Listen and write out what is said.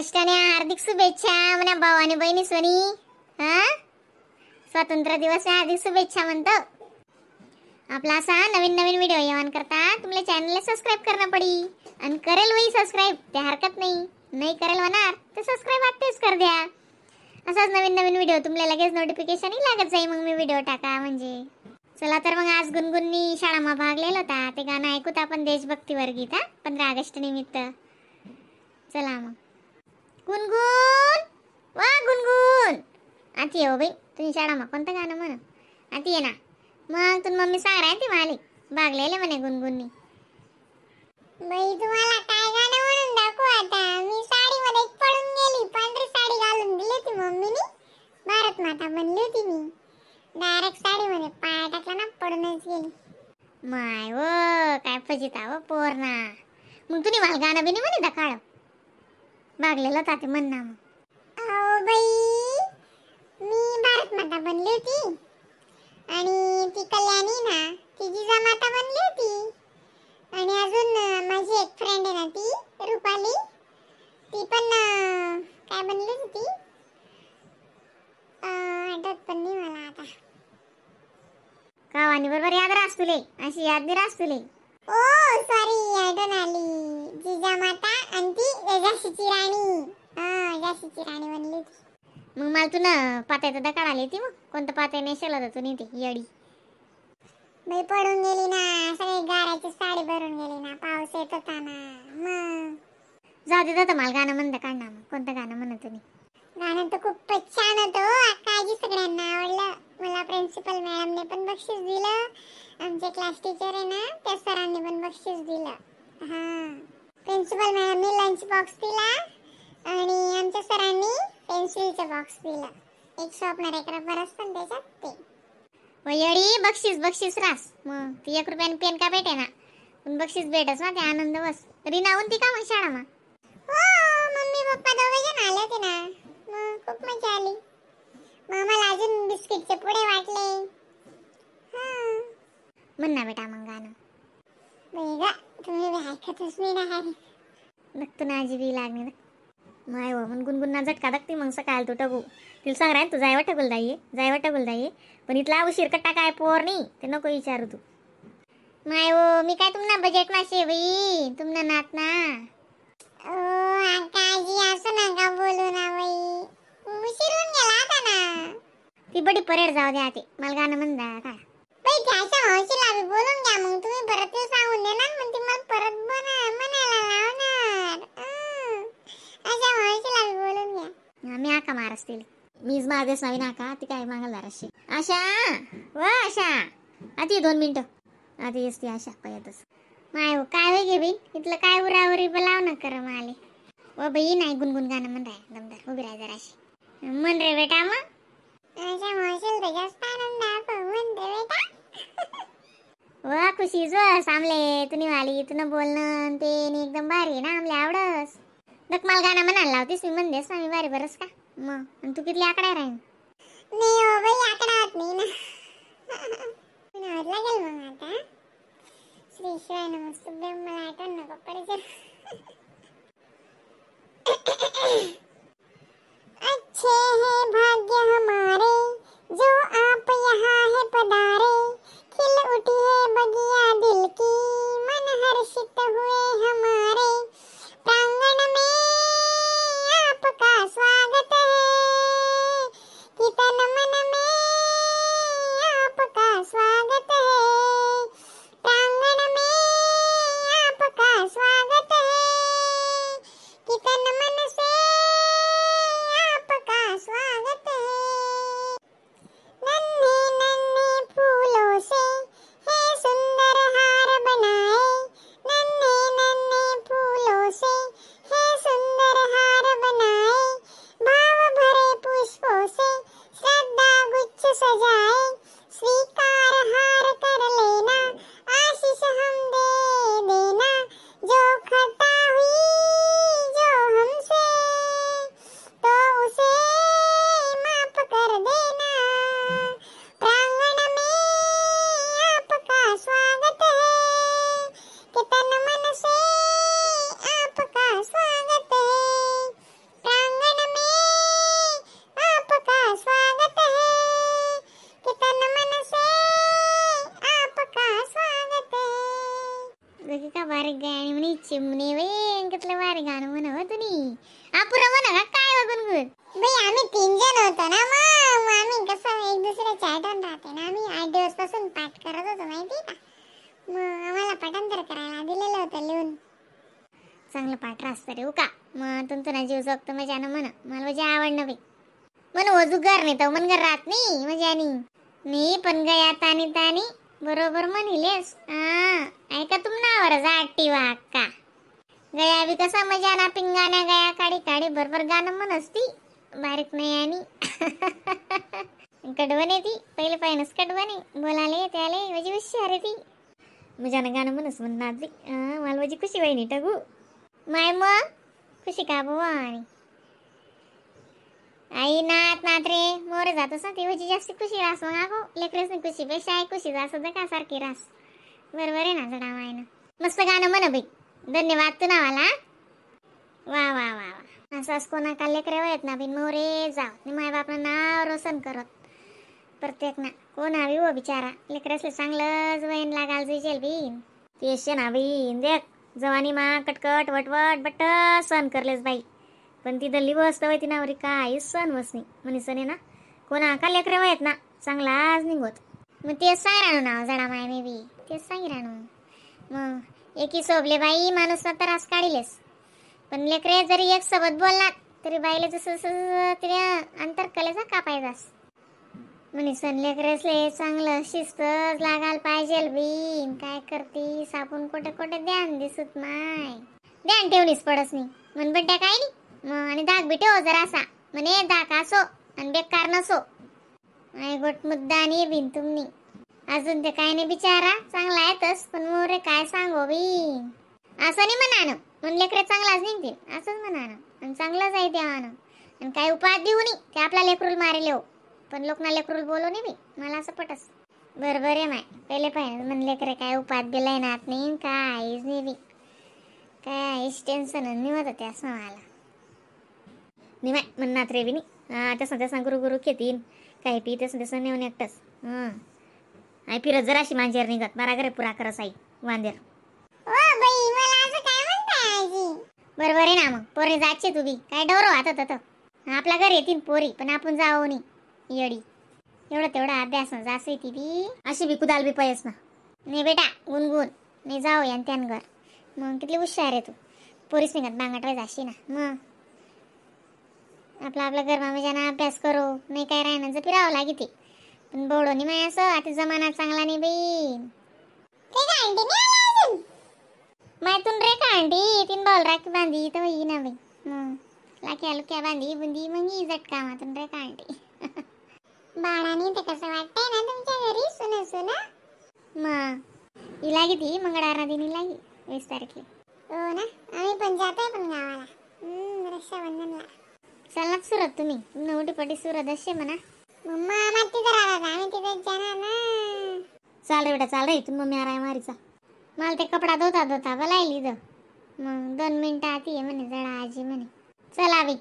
ऑगस्टने हार्दिक शुभेच्छा म्हणा भाऊ आणि बहिणी सोनी. हा स्वातंत्र्य दिवस हार्दिक शुभेच्छा म्हणतो. आपला असा नवीन नवीन व्हिडिओ येवान करता तुम्हाला चॅनलला सबस्क्राइब करणं पडी आणि करेल वही सबस्क्राइब ते हरकत नाही करेल होणार तर सबस्क्राइब आत्ताच कर द्या. असाच नवीन नवीन व्हिडिओ तुम्हाला लगेच नोटिफिकेशन लागत जाईल मग मी व्हिडिओ टाका म्हणजे. चला तर मग आज गुणगुननी शाळामा भाग लिहिला होता ते गाणं ऐकूत आपण देशभक्तीवर गीत 15 ऑगस्ट निमित्त. चला मग गुणगुन वा गुणगुन आती हो बाई तुम्ही शाळामा कोणतं गाणं म्हण आती आहे ना. मग तुम मम्मी सांग राहते माली भाग लिहिले म्हणे गुणगुननी. बाई तुम्हाला काय गाणं म्हणून दाखवू आता. मी साडीमध्ये पडून गेली, पांढरी साडी घालून दिली होती मम्मीनी, भारत माता बनली होती मी. डायरेक्ट साडीमध्ये पाय टाकला ना पडूनच गेली. माय व काय फजिता व पोरना. मग तुम्ही मला गाणं बिनी म्हणे दाखळ भागलेलं होता ते म्हण ना. मग अहो बाई मी भारत माता बनली होती आणि ती कल्याणी ना ती जिजामाता बनली होती. आणि अजून माझी एक फ्रेंड आहे ना ती रुपाली, ती पण काय बनली होती आठवत पण नाही मला आता. गावानी बरोबर याद राहस तुले अशी याद नाही राहस तुले. ओ सॉरी आठवण आली. जिजामाता आणि ती झाशीची राणी. झाशीची राणी बनली होती. मग मला तू ना पात्याचं दकाड आली ती मग कोणतं पात्या नेशल होतं तू नाही ते येडी. बाई पडून गेली ना, सगळी गाराची साडी भरून गेली ना, पाऊस येत होता ना. मग जाऊ दे तर मला गाणं म्हणता काढ ना. मग कोणतं गाणं म्हणत तुम्ही. गाणं तर खूपच छान होतं. काळजी सगळ्यांना आवडलं. मला प्रिन्सिपल मॅडमने पण बक्षीस दिलं. आमचे क्लास टीचर आहे ना त्या सरांनी पण बक्षीस दिलं. प्रिन्सिपल मॅडमने लंच बॉक्स दिला आणि आमच्या सरांनी पेन्सिलचा बॉक्स दिला. एक शॉपनर एक रबर असतं त्याच्यात ते. येडी बक्षीस रास. मग ती 1 रुपयाने पेन का भेटे ना पण बक्षीस भेटस ना ते आनंद बस. रिनावून ती का मग शाळा मग. हो मम्मी पप्पा दोघे जण आले होते ना. मग खूप मजा आली. मग मला अजून बिस्किटचे पुडे वाटले. म्हण ना बेटा मग गाणं. बेगा तुम्ही ऐकतच नाही ना. नक्की ना आजी लागणे ना माय हो. मग गुणगुन्ना झटका दाखते मग सकाळ तू टगू तिला सांग राय तू जायवा टगुल दाई पण इथला उशीर कट्टा काय पोर नाही ते नको विचारू तू. माय हो मी काय तुम्हाला बजेट मासे बाई तुमना नात ना. काजी असं नका बोलू ना बाई. उशीर होऊन गेला आता ना. ती बडी परेड जाऊ द्या ते मला गाणं म्हणता का. बाई त्याच्या मावशीला बी बोलून घ्या मग तुम्ही परत ते सांगून देणार मग ती मला परत म्हणायला लावणार. अशा मावशीला बी बोलून घ्या. मी आका मार असतील मीच मारदेस नवीन आका ती काय मागणार अशी आशा व आशा आधी 2 मिनिटं आधी असते आशा पायातच. माय हो काय होय गे बाई इथलं काय उरावरी बोलाव ना कर माले. व बाई नाही गुणगुण गाणं म्हण राय दमदार उभी राय जराशी म्हण रे बेटा. मग अशा मावशीला तर जास्त आनंद आहे म्हणते बेटा. वा खुशी जो सामले तुम्ही वाली तुला बोलणं ते एकदम भारी आहे ना आमले आवडस. दक मला गाणं म्हणायला लावतीस मी म्हणतेस ना मी भारी बरस का. मग आणि तू किती आकडा राहीन. नाही हो बाई आकडा होत नाही ना. लागेल मग आता. श्री शिवाय नमस्तुभ्यं मला आठवण नको पडेल. अच्छे हैं भाग्य हमारे जो आप यहाँ है पधारे. खिल उठी है बगिया दिल की मन हर्षित हुए हमारे. प्रांगण में आपका स्वागत है कि तन मन में आपका स्वागत है. प्रांगण में आपका स्वागत है कि तन मन से आपका स्वागत है. नन्हे नन्हे फूलों से है सुंदर हार बनाए. नन्हे नन्हे फूलों से है सुंदर हार बनाए. भाव भरे पुष्पों से श्रद्धा गुच्छ सजाए. स्वीकार हार कर लेना आशीष हम दे देना. जो खता हुई जो हमसे तो उसे माफ कर देना. प्रांगण में आपका स्वागत है कि तन मन से आपका स्वागत है. बाई चिमणी बाई कितलं भारी गाणं म्हणावं तुम्ही. अपुरा म्हणा का काय हो गुणगुण. बाई आम्ही 3 जण होतो ना, मग आम्ही कसं एक दुसऱ्याच्या आठवण राहते ना. आम्ही 8 दिवस पासून पाठ करत होतो माहिती का. मग आम्हाला पाठांतर करायला दिलेलं होतं लिहून. चांगलं पाठ रास्त रे का. मग तुमचं ना जीव जगतो मजानं म्हणा. मला म्हणजे आवडणं बाई. म्हणून वजूगार नाही तर मनगर राहत नाही मजानी. मी पण गया तानी तानी बरोबर म्हणिलेस. ऐका तुम नावर जाटी वाक्का. गया बी कसा मजाना पिंगाना गया काडी काडी बरोबर गाणं म्हणसती. बारीक नाही आणि कडवण ती पहिले पाहिनच कडवणी बोलाले त्याले वजी हुशार ती. मजानं गाणं म्हणस म्हणणार ती. मला वजी खुशी वहिनी टगू माय मग खुशी का बुवा. आणि आई नात नात रे मोरे जात असं ती वजी जास्त खुशी रास. मग अगो लेकरेच नाही खुशी पेक्षा आई खुशी जास का सारखी रास. बरोबर आहे ना जडा मायनं. मस्त गाणं म्हण बाई. धन्यवाद तू नावाला. वा वा वा वा. असंच कोणा लेकरे वयत ना बिन मोरे जाव नि माय बापनं नाव रोशन करत प्रत्येक ना. कोण हवी हो बिचारा लेकरसले चांगलंच वयन लागाल जुजेल बीन. तेशे ना बीन देख जवानी मा कटकट वटवट बट्ट सण करलेस बाई. पण ती दल्ली बसत वय ती नावरी काहीच सण वस नाही म्हणे सणे ना. कोणा का लेकरे वयत ना चांगलाच निघत. मग तेच सांग राहणू नाव जडा माय मे बी तेच सांगी राहणू. मग एकी सोबले बाई माणूस ना तर आज काढिलेस. पण लेकरे जरी एक सोबत बोललात तरी बाईला जसं जसं तिने अंतर कलेचा कापायचास. म्हणे सण लेकरेसले चांगलं शिस्तच लागायला पाहिजे बीन. काय करतीस आपण कुठे कुठे ध्यान दिसत माय. ध्यान ठेवणीच पडस नाही म्हण बड्या काय नाही. मग आणि दाग बी ठेव जरा असा म्हणे दाग असो आणि बेकार नसो. आई गोट मुद्दा नाही बिन तुम्ही. अजून ते काय नाही बिचारा चांगला आहेतच पण मोरे काय सांगो बीन. असं नाही म्हणानं म्हणून लेकरे चांगलाच निघतील असंच म्हणानं. आणि चांगलंच आहे देवानं. आणि काय उपाय देऊ नये ते आपला लेकरूल मारेल हो. पण लोक ना लेकरूल बोलू नाही बी मला असं पटस. बरोबर आहे माय पहिले पाहिजे म्हण लेकरे काय उपाय दिलाय नात नाही काहीच नाही बी. काहीच टेन्शन नाही होतं त्या समाला. नाही माय म्हणणार रे बी नाही. तसं तसं गुरु गुरु खेतीन काही पी तसं तसं नेऊन एकटंच. आई फिरत जराशी मांजेर निघत मारा घरे पुरा करस आई वांदेर. ओ बाई मला असं काय म्हणताय आजी. बरोबर आहे ना मग पोरी जायचे तू बी काय डोरो आता तर आपल्या घरी येतील पोरी पण आपण जाऊ नाही येडी. एवढं तेवढा अभ्यास ना जास ती बी अशी बी कुदाल बी पायस ना. नाही बेटा गुणगुण नाही जाऊ या त्यान घर. मग किती हुशार आहे तू पोरीस निघत बांगाटवाय जाशी ना. मग आपला आपलं घर मामाजाना अभ्यास करो नाही काय राहण्याचं फिरावं लागते. पण बोडो नाही माय असं आता जमाना चांगला नाही बाई. ते काय आंटी नाही आला अजून. मायतून रे का आंटी 3 बॉल राखी बांधी तर वही ना बाई. मग लाख्या लुक्या बांधी बुंदी मग ही झटका मातून रे का आंटी. बाळाने ते कसं वाटतंय ना तुमच्या घरी सुना सुना. मग हिला किती मंगळवार दिन लागी 20 तारखेला. हो ना आम्ही पण जातोय पण गावाला रक्षाबंधनला. चला सुरत तुम्ही नवटी पटी सुरत असे म्हणा. मम्मा आम्हाला तिथं राहतात आम्ही तिथेच जाणार ना. चाल रे बेटा चाल रे तुम्ही मम्मी आराय मारीचा. मला ते कपडा धोता धोता बोलायली मग 2 मिनिटं आती म्हणे जडा आजी म्हणे. चला बाई.